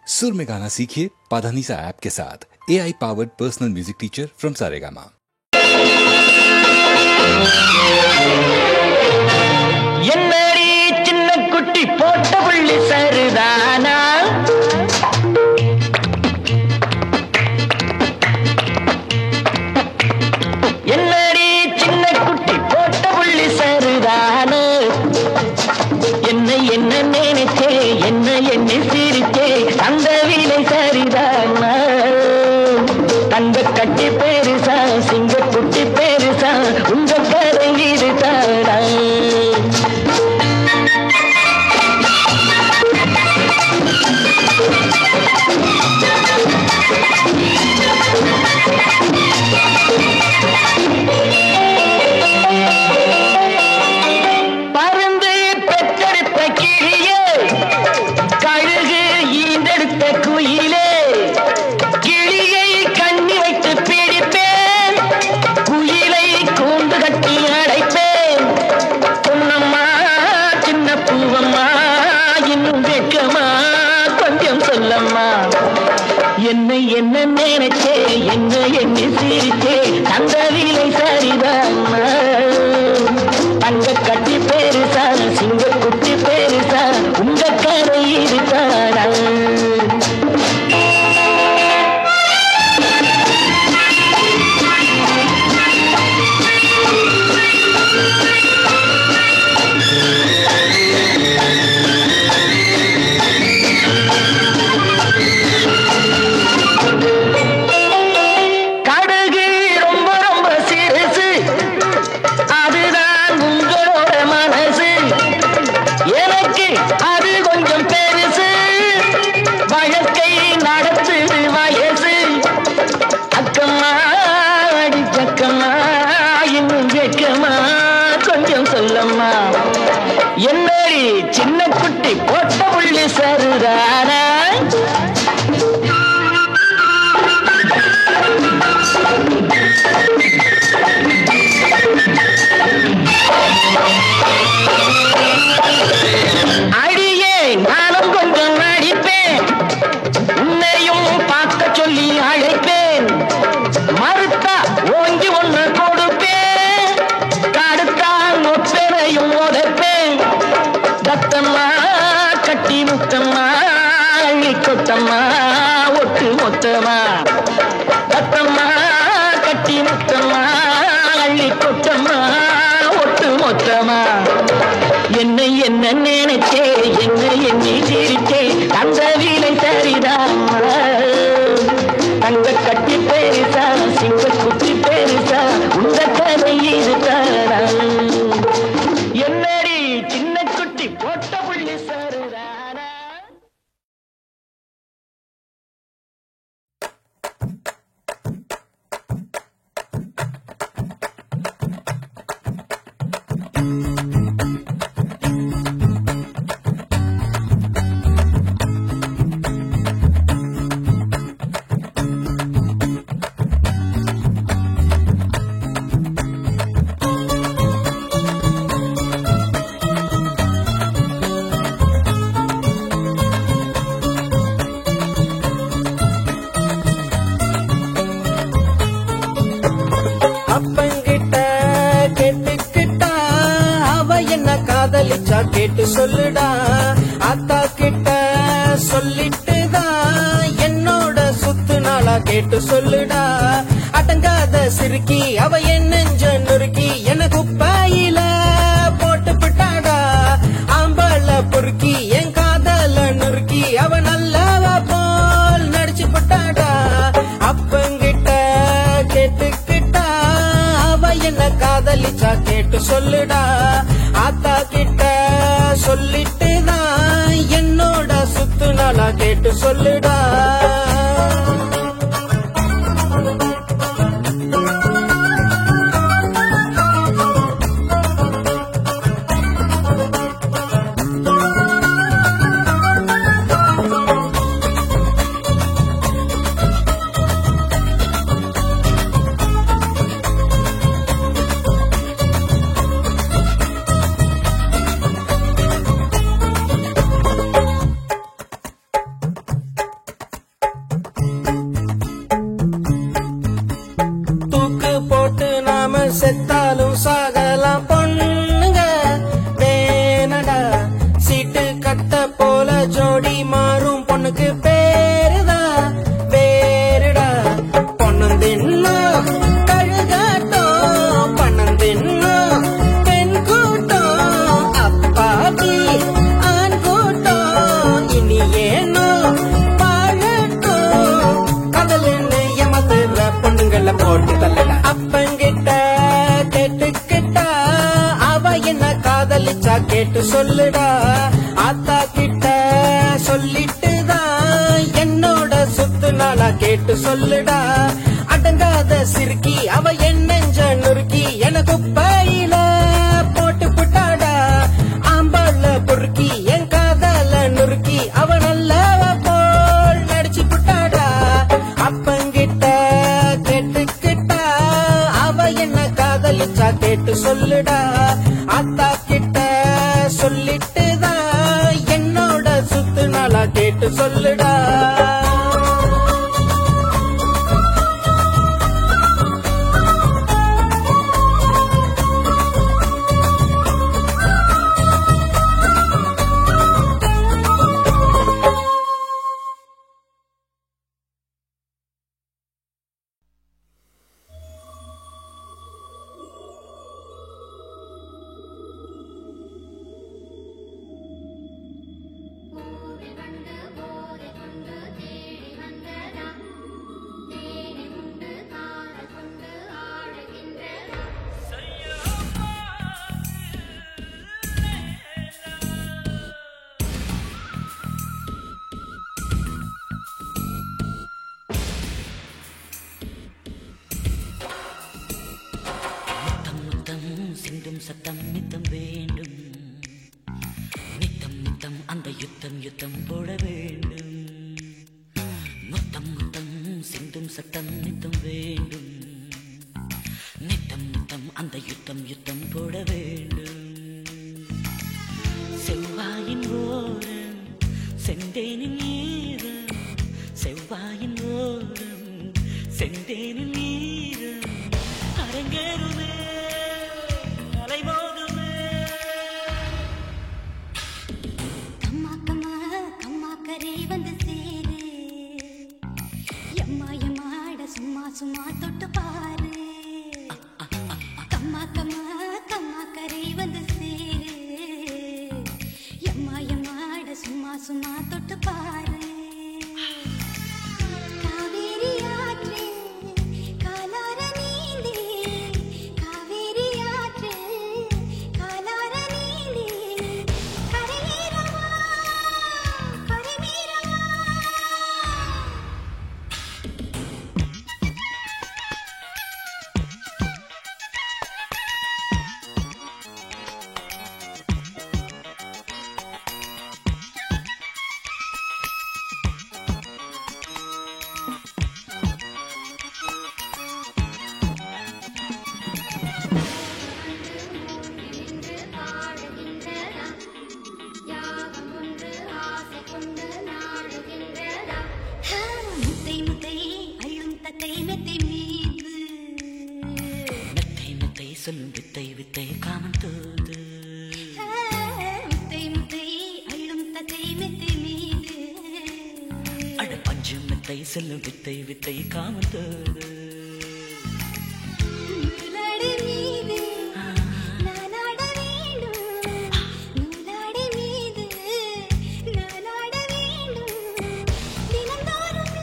सुर में गाना सीखिए पाधानीसा ऐप के साथ। AI powered personal music teacher from Saregama. என்னடி சின்ன குட்டி போட்ட புள்ளி சரிதானா? என்னடி சின்ன குட்டி போட்ட புள்ளி சரிதானா? என்ன நினைச்சே என்ன சிரிச்சே அந்த விலை சரிதானா? தங்க கட்டி பெருசா சிங்க குட்டி பெருசா உங்க கதை இது தானா? பருந்து பெற்றெடுத்த கிளியே, கழுகு ஈண்டெடுத்த குயிலே, கிளியை கண்ணி வைத்து பிடிப்பேன், குயிலை கூண்டு கட்டி அடைப்பேன். பொன்னம்மா சின்ன பூவம்மா இன்னும் வெட்கமா கொஞ்சம் சொல்லம்மா. என்ன நினைச்சே என்ன சிரிச்சே அந்த விலை சரிதானா? தங்க கட்டி பெருசா சிங்க குட்டி பெருசா உங்க கரை இருக்கானா? கடுகு ரொம்ப ரொம்ப சிறுசு, அதுதான் உங்களோட மனசு. எனக்கு அது கொஞ்சம் பெருசு, வழக்கை நடத்துது வயசு. அக்கம்மா அடிச்சக்கம்மா இன்னும் வெட்கமா கொஞ்சம் சொல்லம்மா. என்னடி சின்ன குட்டி போட்ட புள்ளி சரிதானா? அடியே நானும் கொஞ்சம் நடிப்பேன், உன்னையும் பார்க்க சொல்லி அழைப்பேன். மறுத்தா ஓங்கி ஒன்று கொடுப்பேன், தடுத்தா நொப்பெனையும் உதைப்பேன். தத்தம்மா கட்டி முத்தம்மா அள்ளி கொத்தம்மா ஒட்டு மொத்தமா. தத்தம்மா கட்டி முத்தம்மா அள்ளி கொத்தம்மா ஒட்டு மொத்தமா. என்ன நினைச்சே என்ன சிரிச்சே அந்த விலை சரிதானா? தங்க கட்டி பெருசா சிங்க குட்டி பெருசா உங்க கதை இருக்காரா? என்னடி சின்ன குட்டி போட்ட புள்ளி சரிதானா? அப்பங்கிட்ட கேட்டுக்கிட்டா அவ என்ன காதலிச்சா கேட்டு சொல்லுடா. அத்தா கிட்ட சொல்லிட்டுதான் என்னோட சுத்து நாளா கேட்டு சொல்லுடா. அடங்காத சிறுக்கி அவ என் நெஞ்ச நொறுக்கி என குப்பாயில போட்டு விட்டாடா. ஆம்பள பொறுக்கி என் காதல நொறுக்கி அவ நல்லவ போல் நடிச்சு விட்டாடா. அப்பங்கிட்ட கேட்டுக்கிட்டா அவ என்ன காதலிச்சா கேட்டு சொல்லுடா. ஆத்தா கிட்ட சொல்லிட்டுதான் என்னோட சுத்து நாளா கேட்டு சொல்லுடா. செத்தாலும் சாகலாம் பொண்ணுங்க வேணடா சீட்டு கட்ட போல ஜோடி மாறும் பொண்ணுக்கு பேருதான் வேறுடா பொண்ணும் தின்னும் கழுகாட்டம் பணம் தின்னும் பெண் கூட்டம் அப்பாவி ஆண் கூட்டம் இனி ஏனோ வாழட்டும் கடலுன்னு ஏமாத்துற பொண்ணுங்கள போட்டு தள்ளல அப்பங்கிட்ட கேட்டுக்கிட்டா அவ என்ன காதலிச்சா கேட்டு சொல்லுடா ஆத்தா கிட்ட சொல்லிட்டுதான் என்னோட சுத்து நாளா கேட்டு சொல்லுடா அடங்காத சிறுக்கி அவ என் நெஞ்ச நுறுக்கி எனக்கு பையில போட்டு புட்டாடா ஆம்பாள பொறுக்கி என் காதல நுறுக்கி அவ நல்லவ போல் நடிச்சு புட்டாடா அப்பங்கிட்ட கேட்டுக்கிட்டா அவ என்ன காதலிச்சா கேட்டு சொல்லுடா அத்தா கிட்ட சொல்லிட்டுதான் என்னோட சுத்து நாளா கேட்டு சொல்லுடா சிந்தும் சத்தம் நித்தம் வேண்டும் நித்தம் நித்தம் அந்த யுத்தம் யுத்தம் போட வேண்டும் முத்தம் முத்தம் சிந்தும் சத்தம் நித்தம் வேண்டும் நித்தம் நித்தம் அந்த யுத்தம் யுத்தம் போட வேண்டும் செவ்வாயின் ஓரம் செந்தேனின் நீரம் செவ்வாயின் ஓரம் செந்தேனின் நீரம் அரங்கேறுமே சும்மா தொட்டு பாரு கம்மா கம்மா கம்மா கரை வந்து சேரு எம்மா எம்மாட சும்மா சும்மா தொட்டு பாரு காவேரி ஆற்று காலார நீந்தி காவேரி ஆற்று காலார நீந்தி கரையேறவா கரைமீறவா சொல்லும் வித்தை வித்தை காமன் தூது முத்தை முத்தை அள்ளும் தத்தை மெத்தை மீது அட பஞ்சு மெத்தை சொல்லும் வித்தை வித்தை காமன் தூது நூலாடு மீது நானாட வேண்டும் நூலாடு மீது நானாட வேண்டும் தினந்தோறும்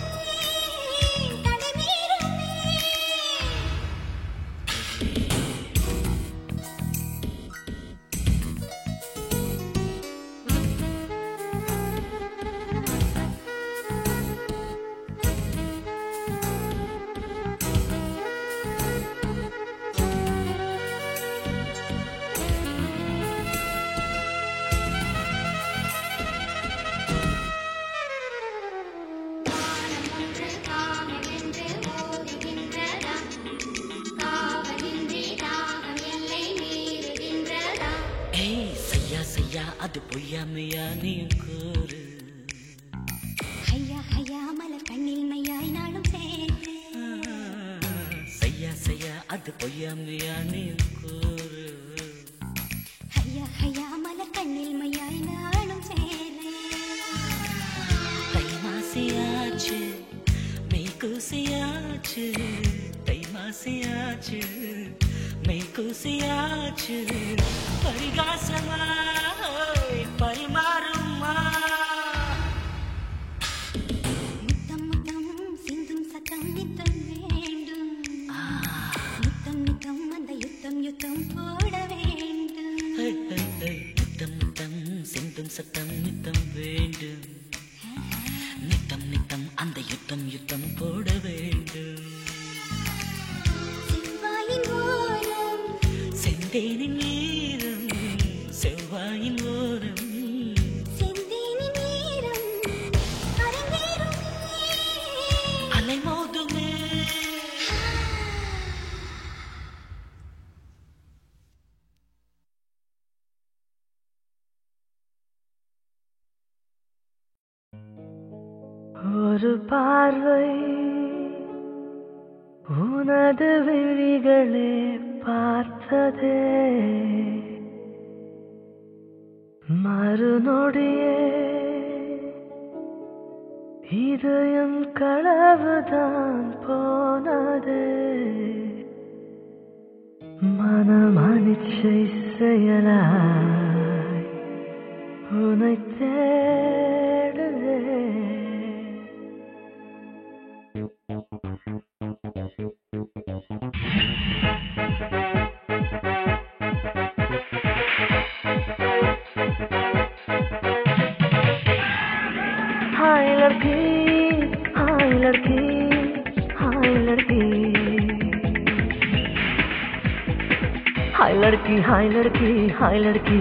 தடைமீறுமே அது பொய்யாமையா நீ கூறு ஐயா ஐயா மலர் கண்ணில் மையாய் நாளும் சேர்த்து செய்யா செய்யா அது இது பொய்யாமையா நீ கூறு. ஐயா ஐயா மலர் கண்ணில் மையாய் நானும் சேரேன். தை மாசியாச்சு மெய் கூசியாச்சு, தை மாசியாச்சு மெய் கூசியாச்சு, பரிகாசமா பரிமாறுமா. முத்தம் முத்தம் சிந்தும் சத்தம் நித்தம் வேண்டும். முத்தம் நித்தம் அந்த யுத்தம் யுத்தம் போட வேண்டும். நித்தம் நித்தம் சிந்தும் சத்தம் நித்தம் வேண்டும். நித்தம் நித்தம் அந்த யுத்தம் யுத்தம் போட வேண்டும். செவ்வாயின் ஓரம் செந்தேனின் நீரம், செவ்வாயின் ஓரம் செந்தேனின் நீரம் அரங்கேறும் அலைமோதுமே. ஒரு பார்வை உனது விழிகளே பார்த்ததே, மறுநொடியே இதயம் களவுதான் போனதே. மனமனிச்சை செயலாய் உன்னை தேடுதே. हाय लड़की हाय लड़की हाय लड़की, हाय लड़की हाय लड़की हाय लड़की, हाय लड़की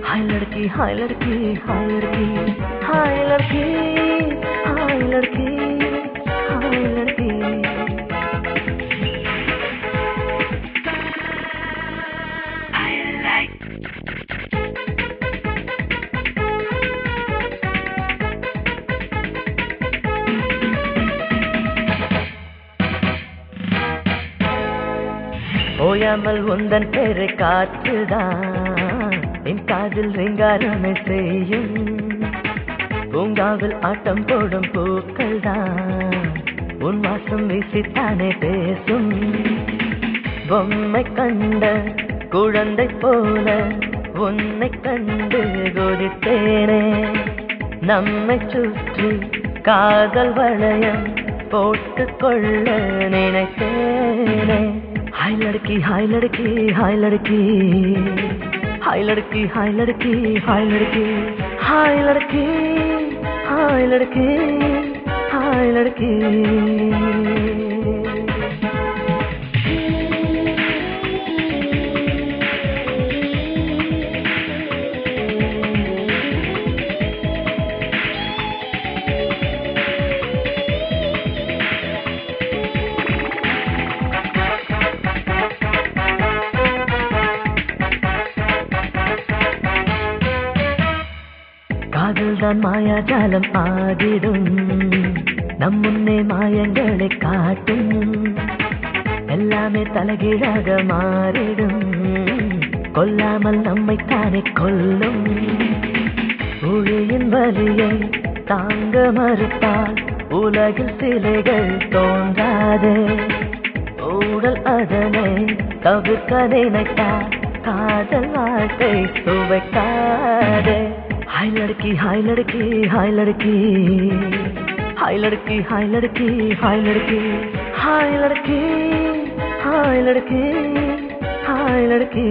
हाय लड़की हाय लड़की, हाय लड़की हाय लड़की हाय लड़की. ஓயாமல் உந்தன் பேரை காற்றுதான் என் காதில் ரீங்காரமே செய்யும். பூங்காவில் ஆட்டம் போடும் பூக்கள் தான் உன் வாசம் வீசித்தானே பேசும். பொம்மை கண்ட குழந்தை போல உன்னை கண்டு கொதித்தேனே. நம்மை சுற்றி காதல் வளையம் போட்டுக் கொள்ள நினைத்தேனே. हाय लड़की हाय लड़की हाय लड़की, हाय लड़की हाय लड़की हाय लड़की, हाय लड़की हाय लड़की हाय लड़की. காதல்தான் மாயாஜாலம் ஆகிடும், நம் முன்னே மாயங்களை காட்டும். எல்லாமே தலைகீழாக மாறிடும், கொல்லாமல் நம்மை தானே கொல்லும். ஒளியின் வலியை தாங்க மறுத்தால் உலகில் சிலைகள் தோன்றாதே. ஊடல் அதனை தவிர்க்க நினைத்தால் காதல் வாழ்க்கை சுவைக்காதே. हाय लड़की हाय लड़की हाय लड़की, हाय लड़की हाय लड़की हाय लड़की, हाय लड़की हाय लड़की हाय लड़की.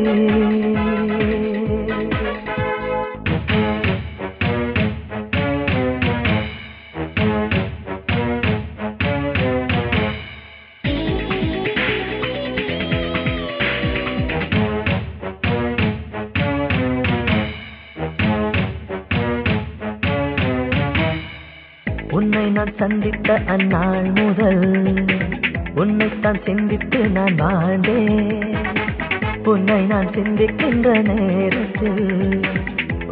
உன்னை நான் சந்தித்த அந்நாள் முதல் உன்னைத்தான் சிந்தித்து நான் வாழ்ந்தேன். உன்னை நான் சிந்திக்கின்ற நேரத்தில்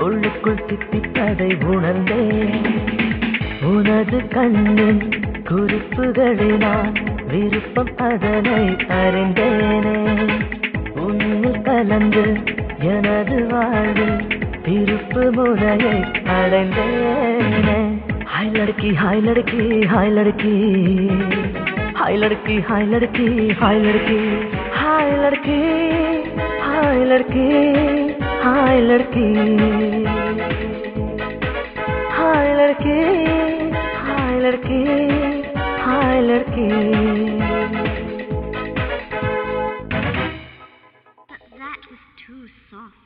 உள்ளுக்குள் தித்திப்பதை உணர்ந்தேன். உனது கண்ணின் குறிப்புகளை நான் விருப்பம் அதனை அறிந்தேனே உன்னில் கலந்து எனது வாழ்வில் திருப்பு முறையை அடைந்தேனே हाय लड़की हाय लड़की हाय लड़की हाय लड़की हाय लड़की हाय लड़की हाय लड़की हाय लड़की हाय लड़की हाय लड़की हाय लड़की हाय लड़की That was too soft.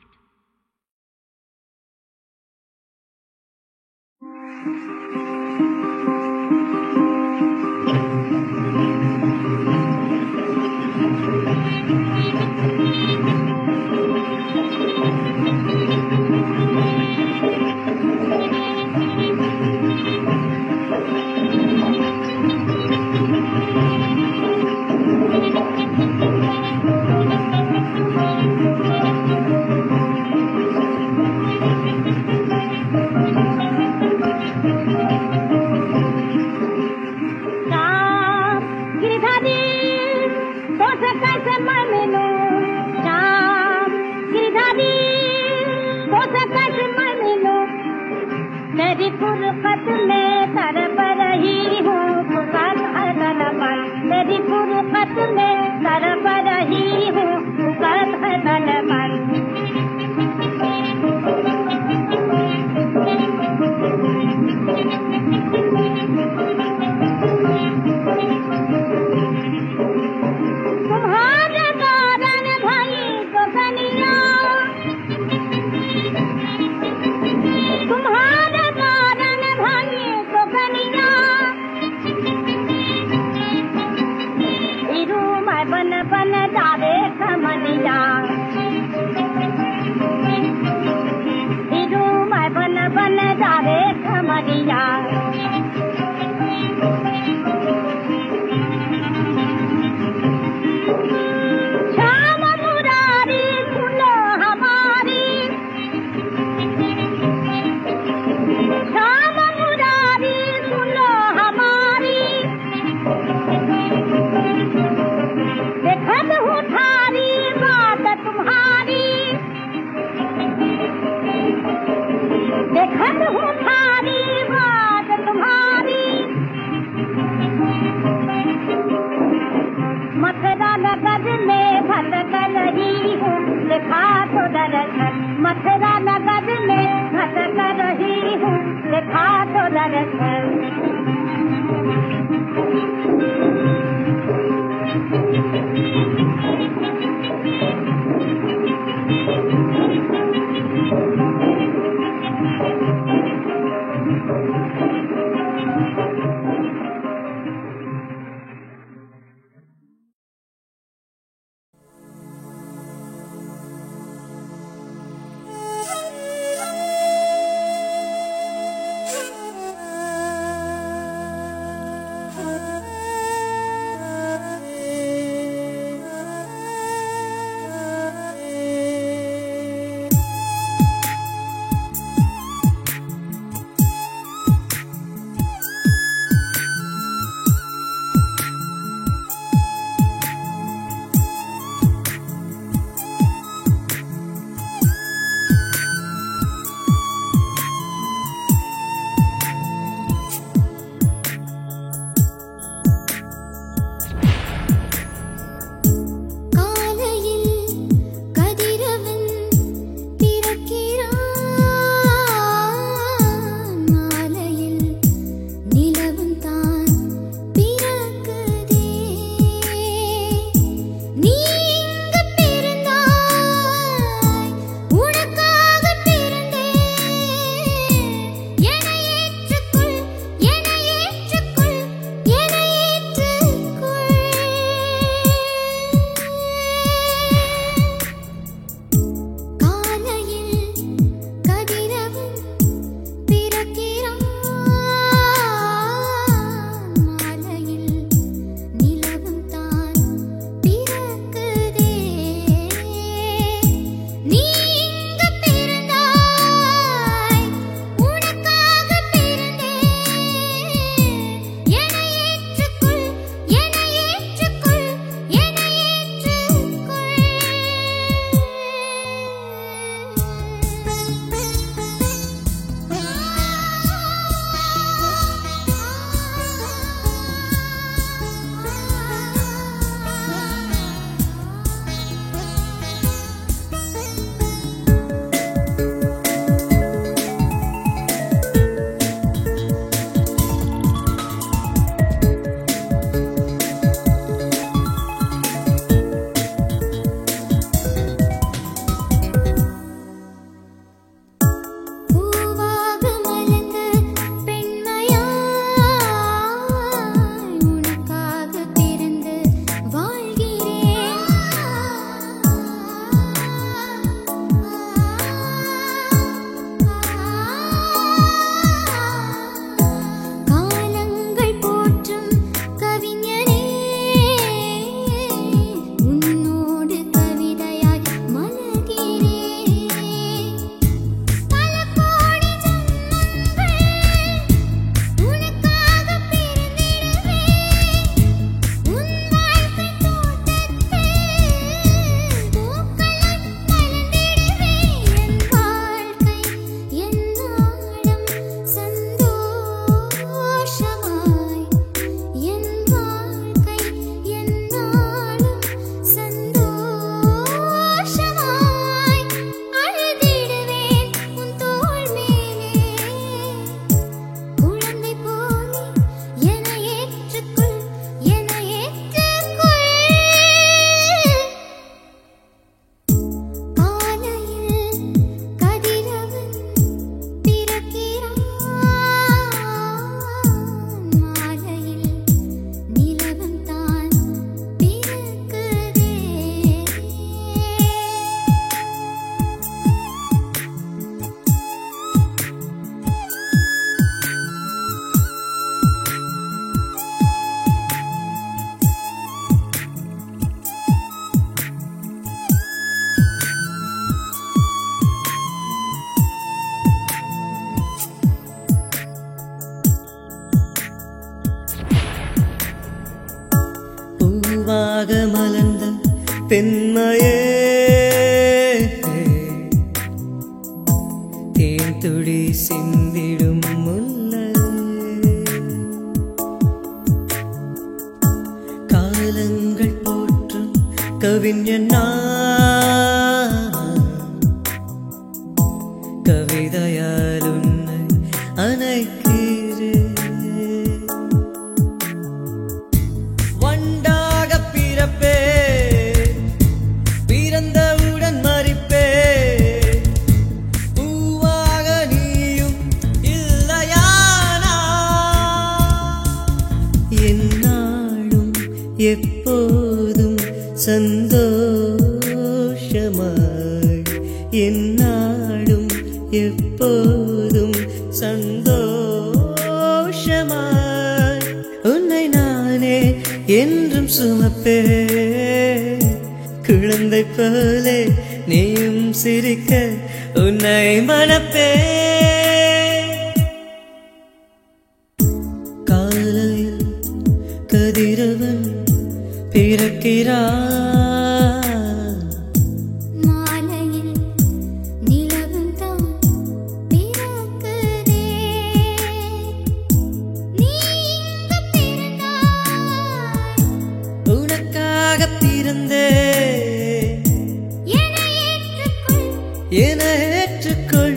तेरी फुर्सत में तरफ रही हूँ पुकार है तलबन तेरी फुर्सत में तरफ रही हूँ पुकार है तलबन तुम्हारे कारण भाई तो कनिया तुम्हारे कारण भाई तो कनिया इरू मैं बन बन जावे खमनिया इरू मैं बन बन जावे खमनिया श्याम मुरारी सुनो हमारी श्याम मुरारी सुनो हमारी देखत हूँ थारी बात तुम्हारी देखत हूँ थारी बात तुम्हारी मथुरा नगर में भटक रही हूँ लिखा तो दरअसल मथुरा नगर में भटक रही हूँ लिखा तो दरअसल பூவாக மலர்ந்த பெண்மையே தேன் துளி சிந்திடும் முல்லை காலங்கள் போற்றும் கவிஞன் கவிதையால் உன்னை அணைக்கிறேன் வண்டாக பிறப்பே பிறந்தவுடன் மறிப்பே பூவாக நீயும் இல்லையானா என்னாலும் எப்போதும் சந்தோஷமாய் என்னாலும் எப்போதும் சந்தோஷமாய் உன்னை நானே என்றும் சுமப்பே குழந்தை போலே நீயும் சிரிக்க உன்னை மணப்பே காலையில் கதிரவன் பிறக்கிறான் என ஏற்றுக்கொள்